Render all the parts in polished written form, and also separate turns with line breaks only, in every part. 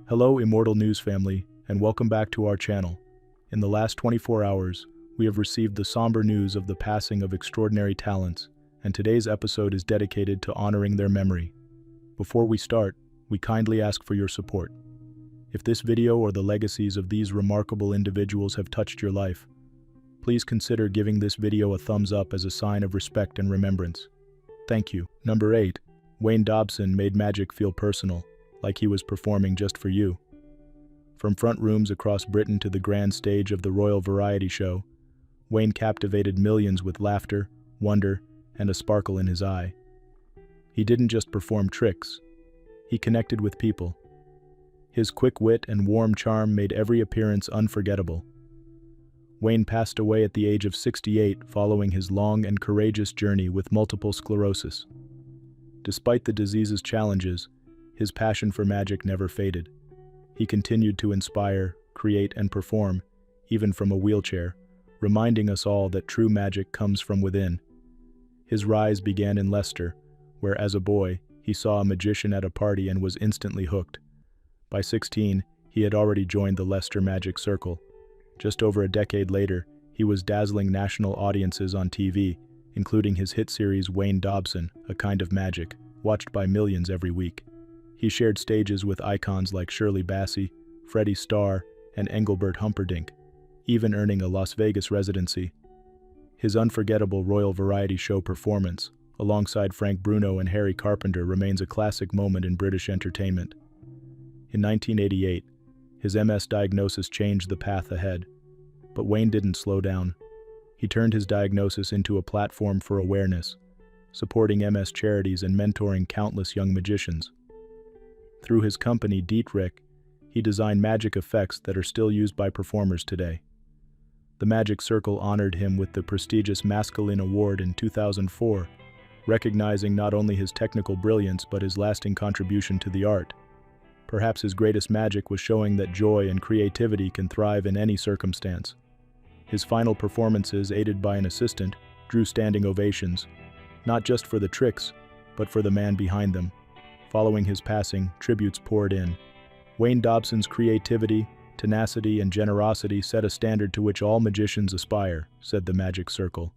Hello, Immortal News family, and welcome back to our channel. In the last 24 hours, we have received the somber news of the passing of extraordinary talents, and today's episode is dedicated to honoring their memory. Before we start, we kindly ask for your support. If this video or the legacies of these remarkable individuals have touched your life, please consider giving this video a thumbs up as a sign of respect and remembrance. Thank you. Number 8. Wayne Dobson made magic feel personal, like he was performing just for you. From front rooms across Britain to the grand stage of the Royal Variety Show, Wayne captivated millions with laughter, wonder, and a sparkle in his eye. He didn't just perform tricks, he connected with people. His quick wit and warm charm made every appearance unforgettable. Wayne passed away at the age of 68 following his long and courageous journey with multiple sclerosis. Despite the disease's challenges, his passion for magic never faded. He continued to inspire, create, and perform, even from a wheelchair, reminding us all that true magic comes from within. His rise began in Leicester, where as a boy, he saw a magician at a party and was instantly hooked. By 16, he had already joined the Leicester Magic Circle. Just over a decade later, he was dazzling national audiences on TV, including his hit series Wayne Dobson, A Kind of Magic, watched by millions every week. He shared stages with icons like Shirley Bassey, Freddie Starr, and Engelbert Humperdinck, even earning a Las Vegas residency. His unforgettable Royal Variety Show performance, alongside Frank Bruno and Harry Carpenter, remains a classic moment in British entertainment. In 1988, his MS diagnosis changed the path ahead, but Wayne didn't slow down. He turned his diagnosis into a platform for awareness, supporting MS charities and mentoring countless young magicians. Through his company, Dietrich, he designed magic effects that are still used by performers today. The Magic Circle honored him with the prestigious Masculine Award in 2004, recognizing not only his technical brilliance but his lasting contribution to the art. Perhaps his greatest magic was showing that joy and creativity can thrive in any circumstance. His final performances, aided by an assistant, drew standing ovations, not just for the tricks, but for the man behind them. Following his passing, tributes poured in. Wayne Dobson's creativity, tenacity, and generosity set a standard to which all magicians aspire, said the Magic Circle.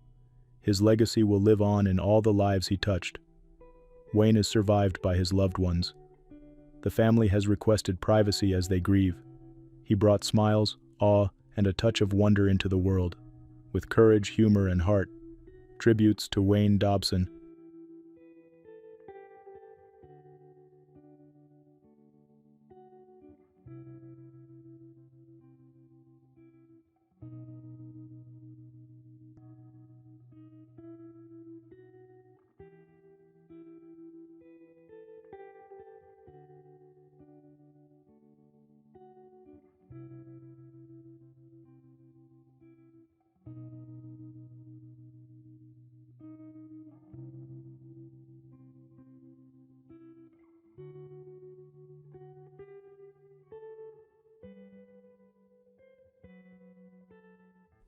His legacy will live on in all the lives he touched. Wayne is survived by his loved ones. The family has requested privacy as they grieve. He brought smiles, awe, and a touch of wonder into the world. With courage, humor, and heart. Tributes to Wayne Dobson.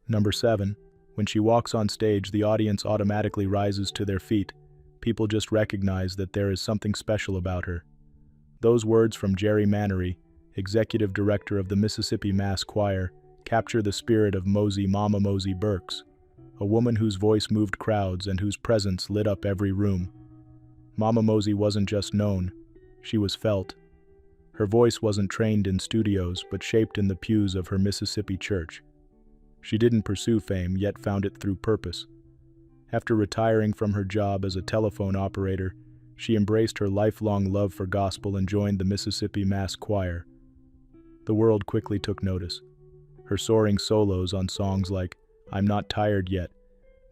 Number 7. When she walks on stage, the audience automatically rises to their feet. People just recognize that there is something special about her. Those words from Jerry Mannery, executive director of the Mississippi Mass Choir, capture the spirit of Mosie, Mama Mosie Burks, a woman whose voice moved crowds and whose presence lit up every room. Mama Mosie wasn't just known, she was felt. Her voice wasn't trained in studios, but shaped in the pews of her Mississippi church. She didn't pursue fame, yet found it through purpose. After retiring from her job as a telephone operator, she embraced her lifelong love for gospel and joined the Mississippi Mass Choir. The world quickly took notice. Her soaring solos on songs like I'm Not Tired Yet,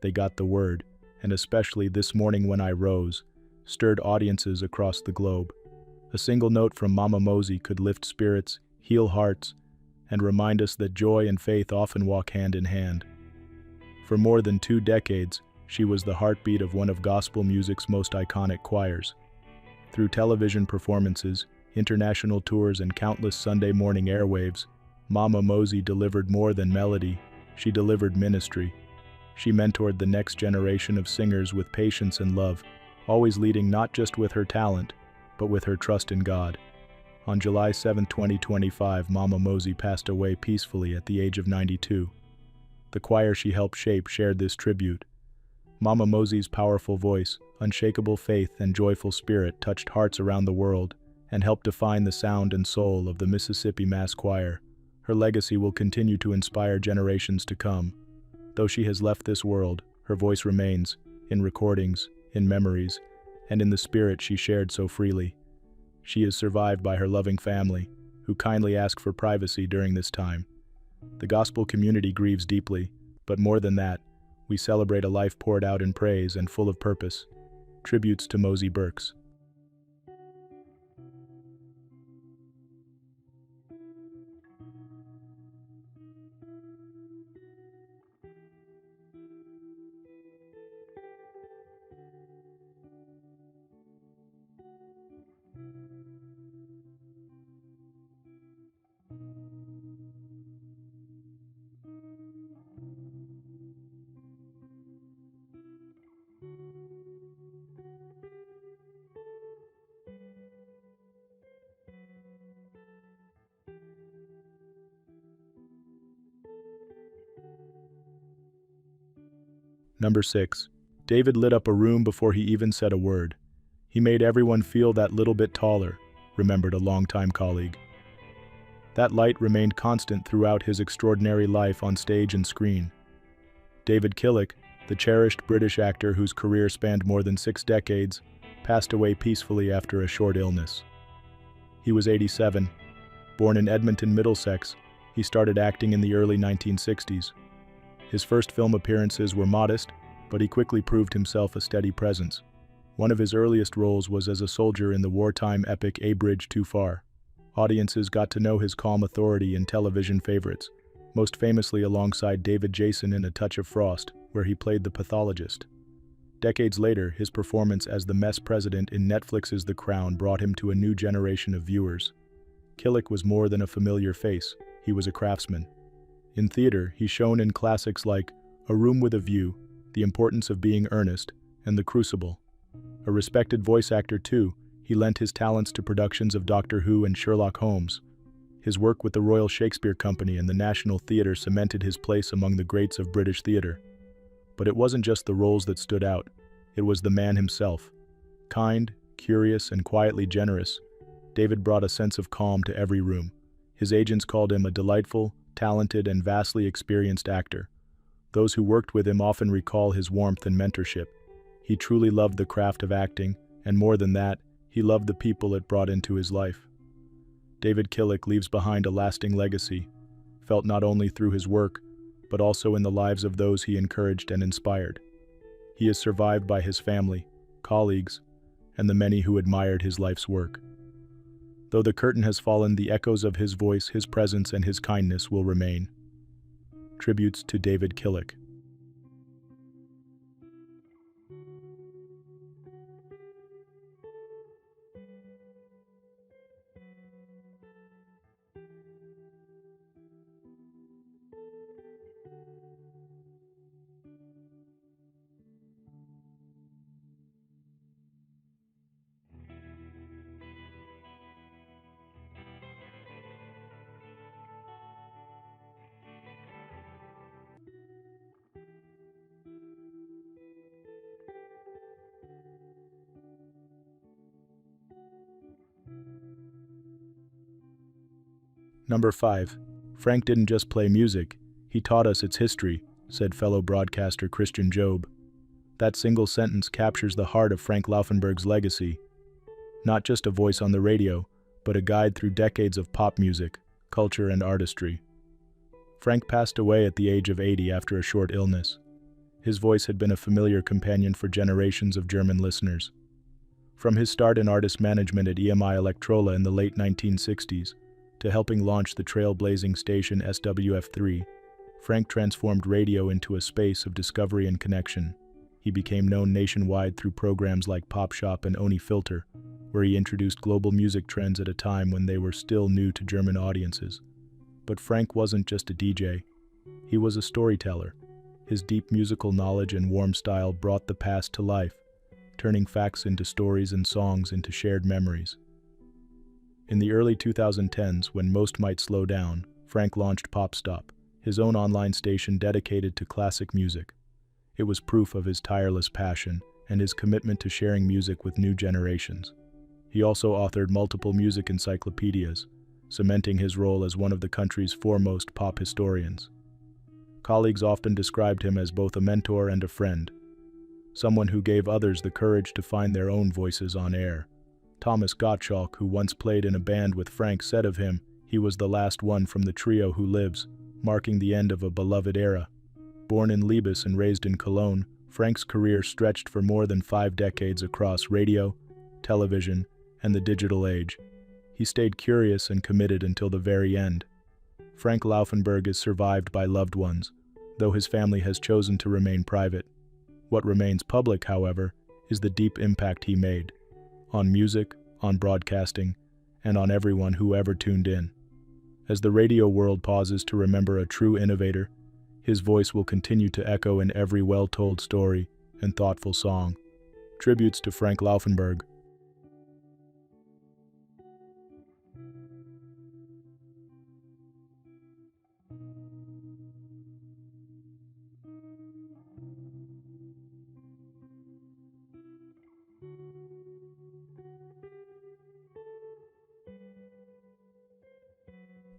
They Got the Word, and especially This Morning When I Rose, stirred audiences across the globe. A single note from Mama Mosie could lift spirits, heal hearts, and remind us that joy and faith often walk hand in hand. For more than 2 decades, she was the heartbeat of one of gospel music's most iconic choirs. Through television performances, international tours, and countless Sunday morning airwaves, Mama Mosie delivered more than melody, she delivered ministry. She mentored the next generation of singers with patience and love, always leading not just with her talent, but with her trust in God. On July 7, 2025, Mama Mosie passed away peacefully at the age of 92. The choir she helped shape shared this tribute. Mama Mosie's powerful voice, unshakable faith, and joyful spirit touched hearts around the world and helped define the sound and soul of the Mississippi Mass Choir. Her legacy will continue to inspire generations to come. Though she has left this world, her voice remains, in recordings, in memories, and in the spirit she shared so freely. She is survived by her loving family, who kindly ask for privacy during this time. The gospel community grieves deeply, but more than that, we celebrate a life poured out in praise and full of purpose. Tributes to Mosie Burks. Number 6. David lit up a room before he even said a word. He made everyone feel that little bit taller, remembered a longtime colleague. That light remained constant throughout his extraordinary life on stage and screen. David Killick, the cherished British actor whose career spanned more than 6 decades, passed away peacefully after a short illness. He was 87. Born in Edmonton, Middlesex, he started acting in the early 1960s. His first film appearances were modest, but he quickly proved himself a steady presence. One of his earliest roles was as a soldier in the wartime epic A Bridge Too Far. Audiences got to know his calm authority in television favorites, most famously alongside David Jason in A Touch of Frost, where he played the pathologist. Decades later, his performance as the mess president in Netflix's The Crown brought him to a new generation of viewers. Killick was more than a familiar face, he was a craftsman. In theater, he shone in classics like A Room with a View, The Importance of Being Earnest, and The Crucible. A respected voice actor too, he lent his talents to productions of Doctor Who and Sherlock Holmes. His work with the Royal Shakespeare Company and the National Theatre cemented his place among the greats of British theatre. But it wasn't just the roles that stood out, it was the man himself. Kind, curious, and quietly generous, David brought a sense of calm to every room. His agents called him a delightful, talented, and vastly experienced actor. Those who worked with him often recall his warmth and mentorship. He truly loved the craft of acting, and more than that, he loved the people it brought into his life. David Killick leaves behind a lasting legacy, felt not only through his work, but also in the lives of those he encouraged and inspired. He is survived by his family, colleagues, and the many who admired his life's work. Though the curtain has fallen, the echoes of his voice, his presence, and his kindness will remain. Tributes to David Killick. Number 5. Frank didn't just play music, he taught us its history, said fellow broadcaster Christian Job. That single sentence captures the heart of Frank Laufenberg's legacy. Not just a voice on the radio, but a guide through decades of pop music, culture, and artistry. Frank passed away at the age of 80 after a short illness. His voice had been a familiar companion for generations of German listeners. From his start in artist management at EMI Electrola in the late 1960s, to helping launch the trailblazing station SWF3, Frank transformed radio into a space of discovery and connection. He became known nationwide through programs like Pop Shop and Oni Filter, where he introduced global music trends at a time when they were still new to German audiences. But Frank wasn't just a DJ. He was a storyteller. His deep musical knowledge and warm style brought the past to life, turning facts into stories and songs into shared memories. In the early 2010s, when most might slow down, Frank launched Pop Stop, his own online station dedicated to classic music. It was proof of his tireless passion and his commitment to sharing music with new generations. He also authored multiple music encyclopedias, cementing his role as one of the country's foremost pop historians. Colleagues often described him as both a mentor and a friend, someone who gave others the courage to find their own voices on air. Thomas Gottschalk, who once played in a band with Frank, said of him, "He was the last one from the trio who lives," marking the end of a beloved era. Born in Liebes and raised in Cologne, Frank's career stretched for more than 5 decades across radio, television, and the digital age. He stayed curious and committed until the very end. Frank Laufenberg is survived by loved ones, though his family has chosen to remain private. What remains public, however, is the deep impact he made on music, on broadcasting, and on everyone who ever tuned in. As the radio world pauses to remember a true innovator, his voice will continue to echo in every well-told story and thoughtful song. Tributes to Frank Laufenberg.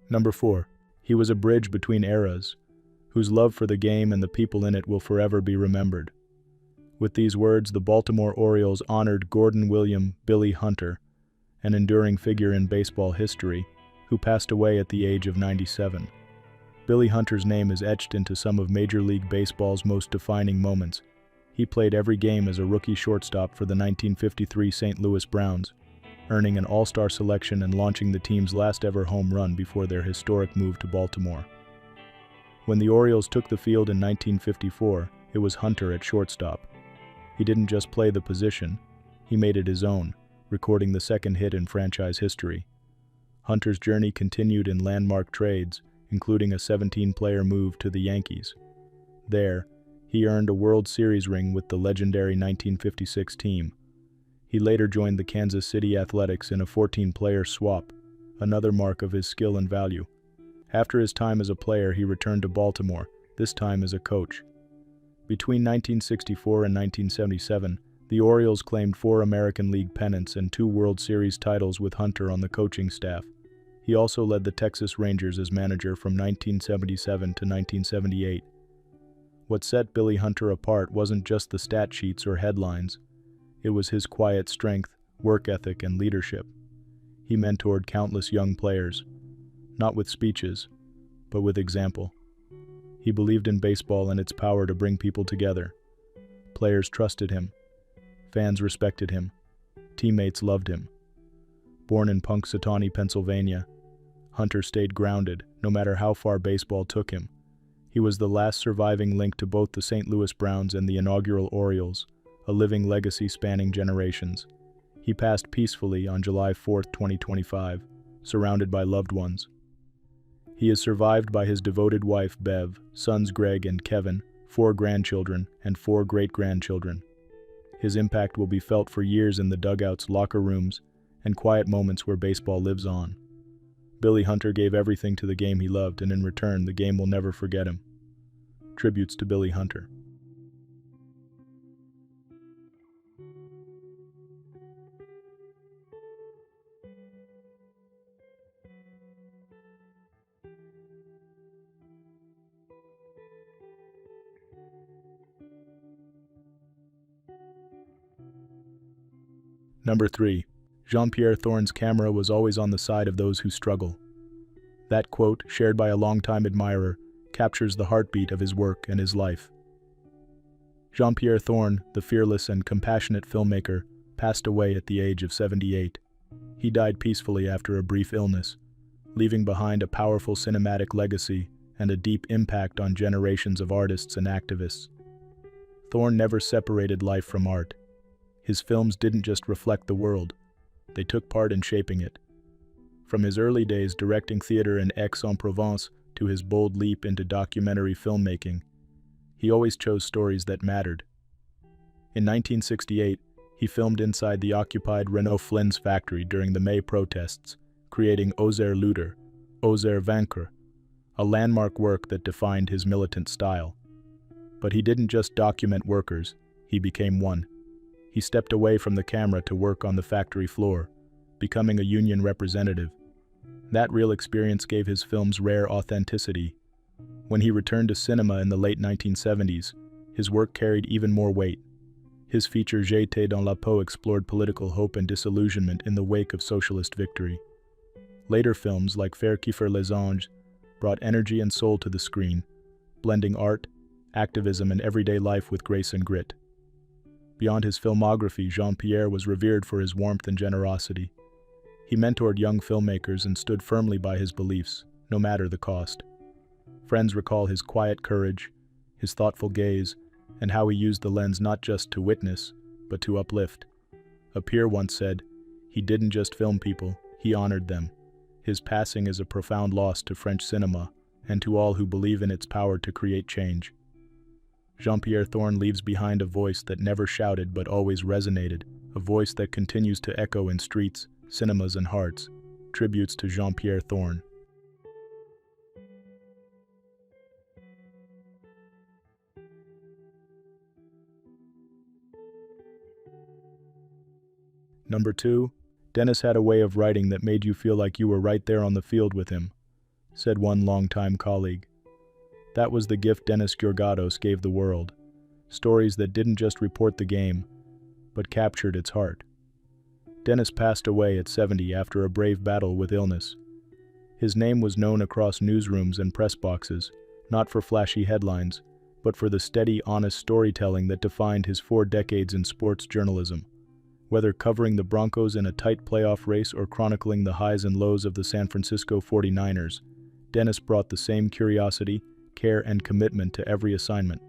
Number 4. He was a bridge between eras, whose love for the game and the people in it will forever be remembered. With these words, the Baltimore Orioles honored Gordon William "Billy" Hunter, an enduring figure in baseball history, who passed away at the age of 97. Billy Hunter's name is etched into some of Major League Baseball's most defining moments. He played every game as a rookie shortstop for the 1953 St. Louis Browns, earning an all-star selection and launching the team's last ever home run before their historic move to Baltimore. When the Orioles took the field in 1954, it was Hunter at shortstop. He didn't just play the position, he made it his own, recording the second hit in franchise history. Hunter's journey continued in landmark trades, including a 17-player move to the Yankees. There, he earned a World Series ring with the legendary 1956 team. He later joined the Kansas City Athletics in a 14-player swap, another mark of his skill and value. After his time as a player, he returned to Baltimore, this time as a coach. Between 1964 and 1977, the Orioles claimed 4 American League pennants and 2 World Series titles with Hunter on the coaching staff. He also led the Texas Rangers as manager from 1977 to 1978. What set Billy Hunter apart wasn't just the stat sheets or headlines. It was his quiet strength, work ethic, and leadership. He mentored countless young players, not with speeches, but with example. He believed in baseball and its power to bring people together. Players trusted him. Fans respected him. Teammates loved him. Born in Punxsutawney, Pennsylvania, Hunter stayed grounded, no matter how far baseball took him. He was the last surviving link to both the St. Louis Browns and the inaugural Orioles, a living legacy spanning generations. He passed peacefully on July 4, 2025, surrounded by loved ones. He is survived by his devoted wife, Bev, sons Greg and Kevin, 4 grandchildren, and 4 great-grandchildren. His impact will be felt for years in the dugouts, locker rooms, and quiet moments where baseball lives on. Billy Hunter gave everything to the game he loved, and in return, the game will never forget him. Tributes to Billy Hunter. Number 3. Jean-Pierre Thorn's camera was always on the side of those who struggle. That quote, shared by a longtime admirer, captures the heartbeat of his work and his life. Jean-Pierre Thorn, the fearless and compassionate filmmaker, passed away at the age of 78. He died peacefully after a brief illness, leaving behind a powerful cinematic legacy and a deep impact on generations of artists and activists. Thorn never separated life from art. His films didn't just reflect the world, they took part in shaping it. From his early days directing theater in Aix-en-Provence to his bold leap into documentary filmmaking, he always chose stories that mattered. In 1968, he filmed inside the occupied Renault Flynn's factory during the May protests, creating Oser Luder, Oser Vaincre, a landmark work that defined his militant style. But he didn't just document workers, he became one. He stepped away from the camera to work on the factory floor, becoming a union representative. That real experience gave his films rare authenticity. When he returned to cinema in the late 1970s, his work carried even more weight. His feature J'étais dans la peau explored political hope and disillusionment in the wake of socialist victory. Later films like Faire kiffer les anges brought energy and soul to the screen, blending art, activism, and everyday life with grace and grit. Beyond his filmography, Jean-Pierre was revered for his warmth and generosity. He mentored young filmmakers and stood firmly by his beliefs, no matter the cost. Friends recall his quiet courage, his thoughtful gaze, and how he used the lens not just to witness, but to uplift. A peer once said, "He didn't just film people, he honored them." His passing is a profound loss to French cinema, and to all who believe in its power to create change. Jean-Pierre Thorn leaves behind a voice that never shouted but always resonated, a voice that continues to echo in streets, cinemas, and hearts. Tributes to Jean-Pierre Thorn. Number 2, Dennis had a way of writing that made you feel like you were right there on the field with him, said one longtime colleague. That was the gift Dennis Georgatos gave the world. Stories that didn't just report the game, but captured its heart. Dennis passed away at 70 after a brave battle with illness. His name was known across newsrooms and press boxes, not for flashy headlines, but for the steady, honest storytelling that defined his 4 decades in sports journalism. Whether covering the Broncos in a tight playoff race or chronicling the highs and lows of the San Francisco 49ers, Dennis brought the same curiosity, care, and commitment to every assignment.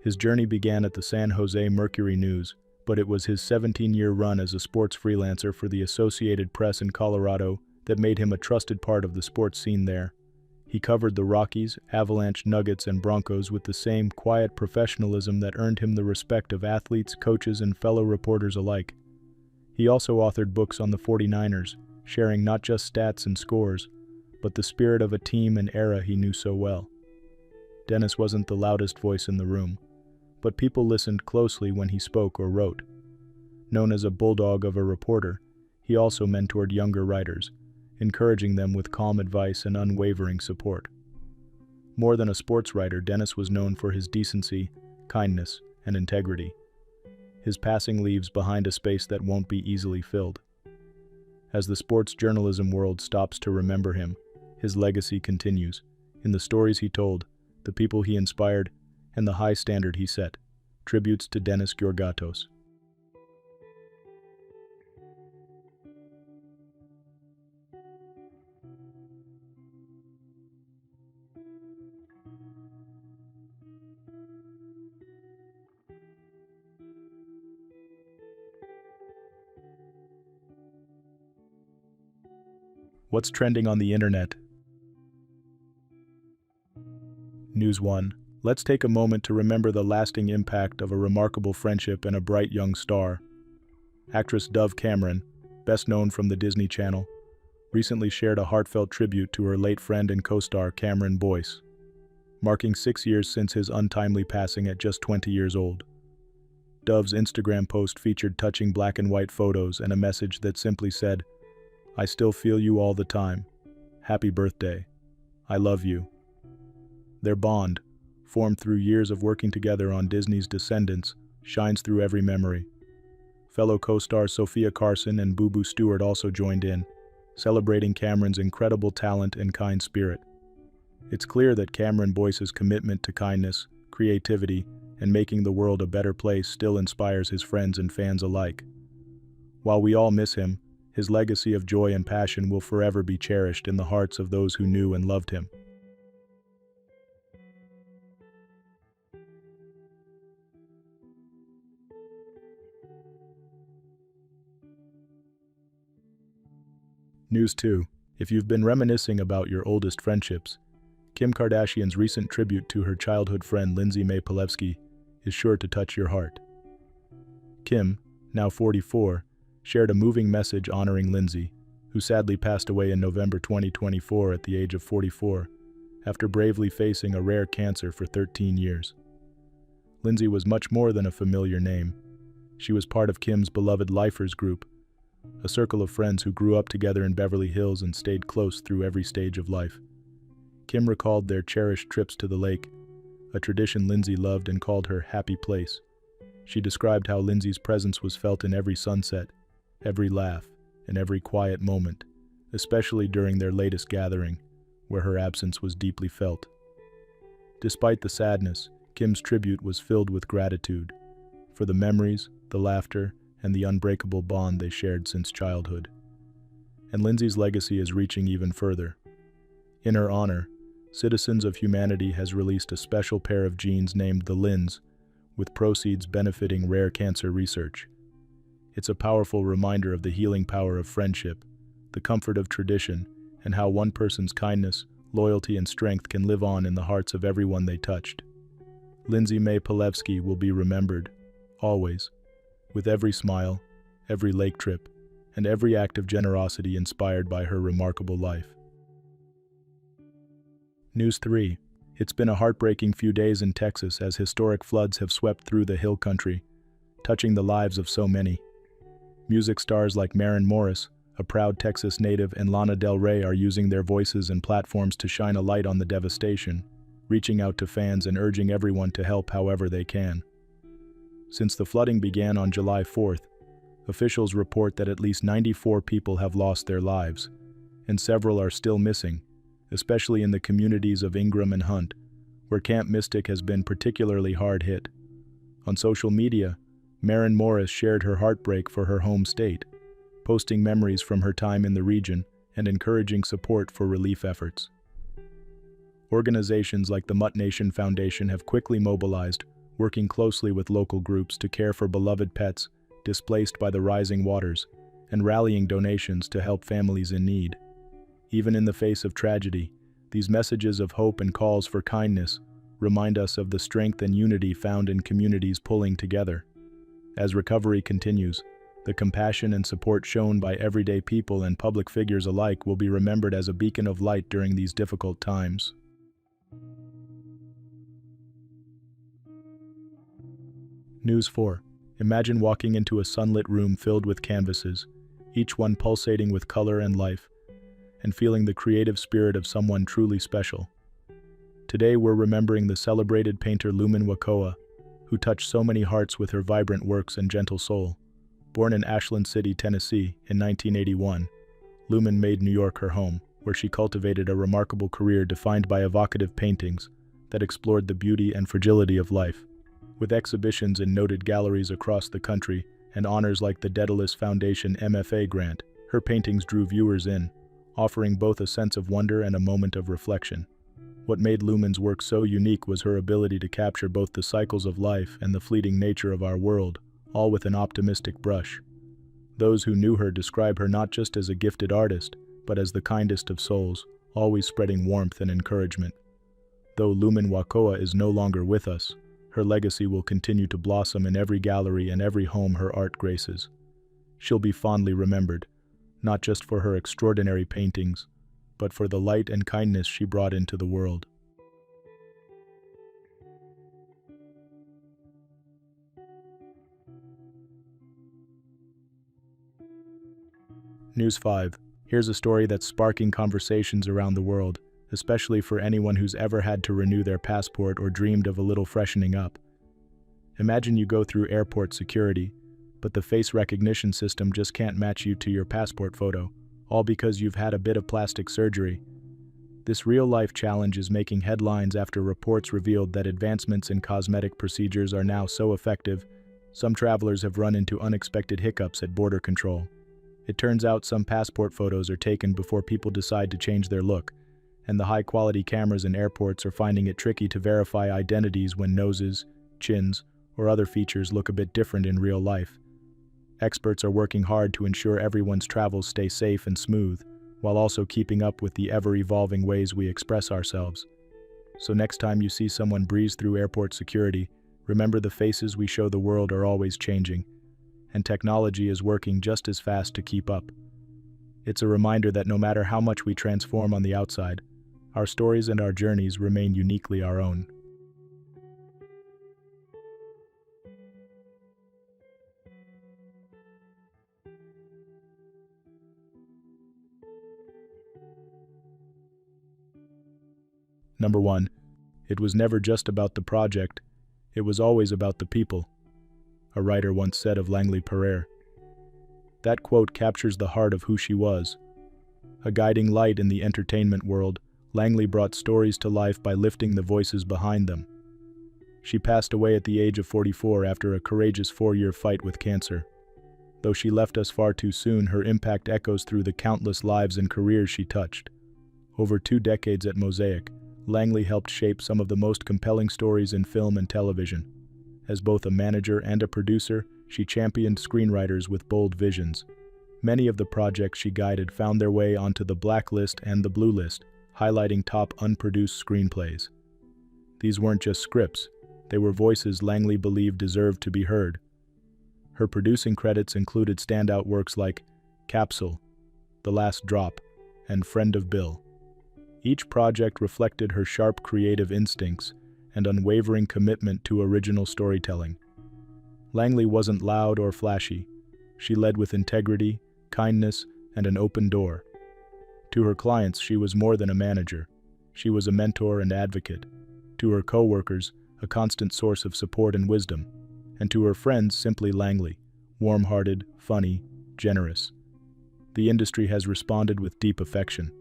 His journey began at the San Jose Mercury News, but it was his 17-year run as a sports freelancer for the Associated Press in Colorado that made him a trusted part of the sports scene there. He covered the Rockies, Avalanche, Nuggets, and Broncos with the same quiet professionalism that earned him the respect of athletes, coaches, and fellow reporters alike. He also authored books on the 49ers, sharing not just stats and scores, but the spirit of a team and era he knew so well. Dennis wasn't the loudest voice in the room, but people listened closely when he spoke or wrote. Known as a bulldog of a reporter, he also mentored younger writers, encouraging them with calm advice and unwavering support. More than a sports writer, Dennis was known for his decency, kindness, and integrity. His passing leaves behind a space that won't be easily filled. As the sports journalism world stops to remember him, his legacy continues, in the stories he told, the people he inspired, and the high standard he set. Tributes to Dennis Georgatos. What's trending on the internet? News 1. Let's take a moment to remember the lasting impact of a remarkable friendship and a bright young star. Actress Dove Cameron, best known from the Disney Channel, recently shared a heartfelt tribute to her late friend and co-star Cameron Boyce, marking 6 years since his untimely passing at just 20 years old. Dove's Instagram post featured touching black and white photos and a message that simply said, "I still feel you all the time. Happy birthday. I love you." Their bond, formed through years of working together on Disney's Descendants, shines through every memory. Fellow co-stars Sophia Carson and Boo Boo Stewart also joined in, celebrating Cameron's incredible talent and kind spirit. It's clear that Cameron Boyce's commitment to kindness, creativity, and making the world a better place still inspires his friends and fans alike. While we all miss him, his legacy of joy and passion will forever be cherished in the hearts of those who knew and loved him. News 2. If you've been reminiscing about your oldest friendships, Kim Kardashian's recent tribute to her childhood friend Lindsay May Pilevsky is sure to touch your heart. Kim, now 44, shared a moving message honoring Lindsay, who sadly passed away in November 2024 at the age of 44, after bravely facing a rare cancer for 13 years. Lindsay was much more than a familiar name. She was part of Kim's beloved Lifers group, a circle of friends who grew up together in Beverly Hills and stayed close through every stage of life. Kim recalled their cherished trips to the lake, a tradition Lindsay loved and called her happy place. She described how Lindsay's presence was felt in every sunset, every laugh, and every quiet moment, especially during their latest gathering, where her absence was deeply felt. Despite the sadness, Kim's tribute was filled with gratitude for the memories, the laughter, and the unbreakable bond they shared since childhood. And Lindsay's legacy is reaching even further. In her honor, Citizens of Humanity has released a special pair of jeans named the Lins, with proceeds benefiting rare cancer research. It's a powerful reminder of the healing power of friendship, the comfort of tradition, and how one person's kindness, loyalty, and strength can live on in the hearts of everyone they touched. Lindsay May Palevsky will be remembered, always, with every smile, every lake trip, and every act of generosity inspired by her remarkable life. News 3. It's been a heartbreaking few days in Texas as historic floods have swept through the hill country, touching the lives of so many. Music stars like Maren Morris, a proud Texas native, and Lana Del Rey are using their voices and platforms to shine a light on the devastation, reaching out to fans and urging everyone to help however they can. Since the flooding began on July 4th, officials report that at least 94 people have lost their lives, and several are still missing, especially in the communities of Ingram and Hunt, where Camp Mystic has been particularly hard hit. On social media, Maren Morris shared her heartbreak for her home state, posting memories from her time in the region and encouraging support for relief efforts. Organizations like the Mutt Nation Foundation have quickly mobilized, working closely with local groups to care for beloved pets displaced by the rising waters, and rallying donations to help families in need. Even in the face of tragedy, these messages of hope and calls for kindness remind us of the strength and unity found in communities pulling together. As recovery continues, the compassion and support shown by everyday people and public figures alike will be remembered as a beacon of light during these difficult times. News 4. Imagine walking into a sunlit room filled with canvases, each one pulsating with color and life, and feeling the creative spirit of someone truly special. Today we're remembering the celebrated painter Lumen Wakoa, who touched so many hearts with her vibrant works and gentle soul. Born in Ashland City, Tennessee, in 1981, Lumen made New York her home, where she cultivated a remarkable career defined by evocative paintings that explored the beauty and fragility of life. With exhibitions in noted galleries across the country and honors like the Daedalus Foundation MFA grant, her paintings drew viewers in, offering both a sense of wonder and a moment of reflection. What made Lumen's work so unique was her ability to capture both the cycles of life and the fleeting nature of our world, all with an optimistic brush. Those who knew her describe her not just as a gifted artist, but as the kindest of souls, always spreading warmth and encouragement. Though Lumen Wakoa is no longer with us, her legacy will continue to blossom in every gallery and every home her art graces. She'll be fondly remembered, not just for her extraordinary paintings, but for the light and kindness she brought into the world. News 5. Here's a story that's sparking conversations around the world, especially for anyone who's ever had to renew their passport or dreamed of a little freshening up. Imagine you go through airport security, but the face recognition system just can't match you to your passport photo, all because you've had a bit of plastic surgery. This real-life challenge is making headlines after reports revealed that advancements in cosmetic procedures are now so effective, some travelers have run into unexpected hiccups at border control. It turns out some passport photos are taken before people decide to change their look, and the high-quality cameras in airports are finding it tricky to verify identities when noses, chins, or other features look a bit different in real life. Experts are working hard to ensure everyone's travels stay safe and smooth, while also keeping up with the ever-evolving ways we express ourselves. So next time you see someone breeze through airport security, remember the faces we show the world are always changing, and technology is working just as fast to keep up. It's a reminder that no matter how much we transform on the outside, our stories and our journeys remain uniquely our own. Number 1. It was never just about the project, it was always about the people, a writer once said of Langley. That quote captures the heart of who she was. A guiding light in the entertainment world, Langley brought stories to life by lifting the voices behind them. She passed away at the age of 44 after a courageous 4-year fight with cancer. Though she left us far too soon, her impact echoes through the countless lives and careers she touched. Over 2 decades at Mosaic, Langley helped shape some of the most compelling stories in film and television. As both a manager and a producer, she championed screenwriters with bold visions. Many of the projects she guided found their way onto the blacklist and the blue list, highlighting top unproduced screenplays. These weren't just scripts, they were voices Langley believed deserved to be heard. Her producing credits included standout works like Capsule, The Last Drop, and Friend of Bill. Each project reflected her sharp creative instincts and unwavering commitment to original storytelling. Langley wasn't loud or flashy. She led with integrity, kindness, and an open door. To her clients, she was more than a manager. She was a mentor and advocate. To her co-workers, a constant source of support and wisdom. And to her friends, simply Langley, warm-hearted, funny, generous. The industry has responded with deep affection.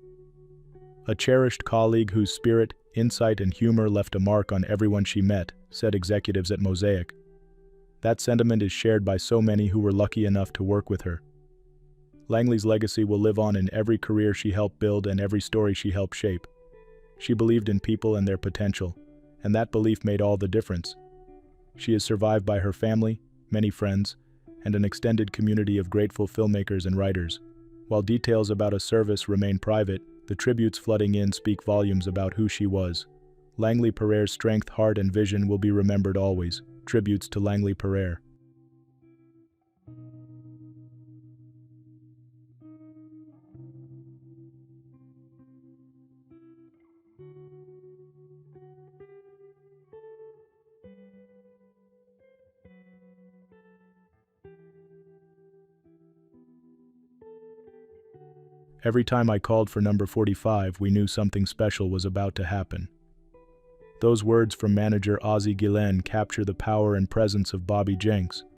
A cherished colleague whose spirit, insight, and humor left a mark on everyone she met, said executives at Mosaic. That sentiment is shared by so many who were lucky enough to work with her. Langley's legacy will live on in every career she helped build and every story she helped shape. She believed in people and their potential, and that belief made all the difference. She is survived by her family, many friends, and an extended community of grateful filmmakers and writers. While details about a service remain private, the tributes flooding in speak volumes about who she was. Langley Pereira's strength, heart, and vision will be remembered always. Tributes to Langley Pereira. Every time I called for number 45, we knew something special was about to happen. Those words from manager Ozzie Guillen capture the power and presence of Bobby Jenks.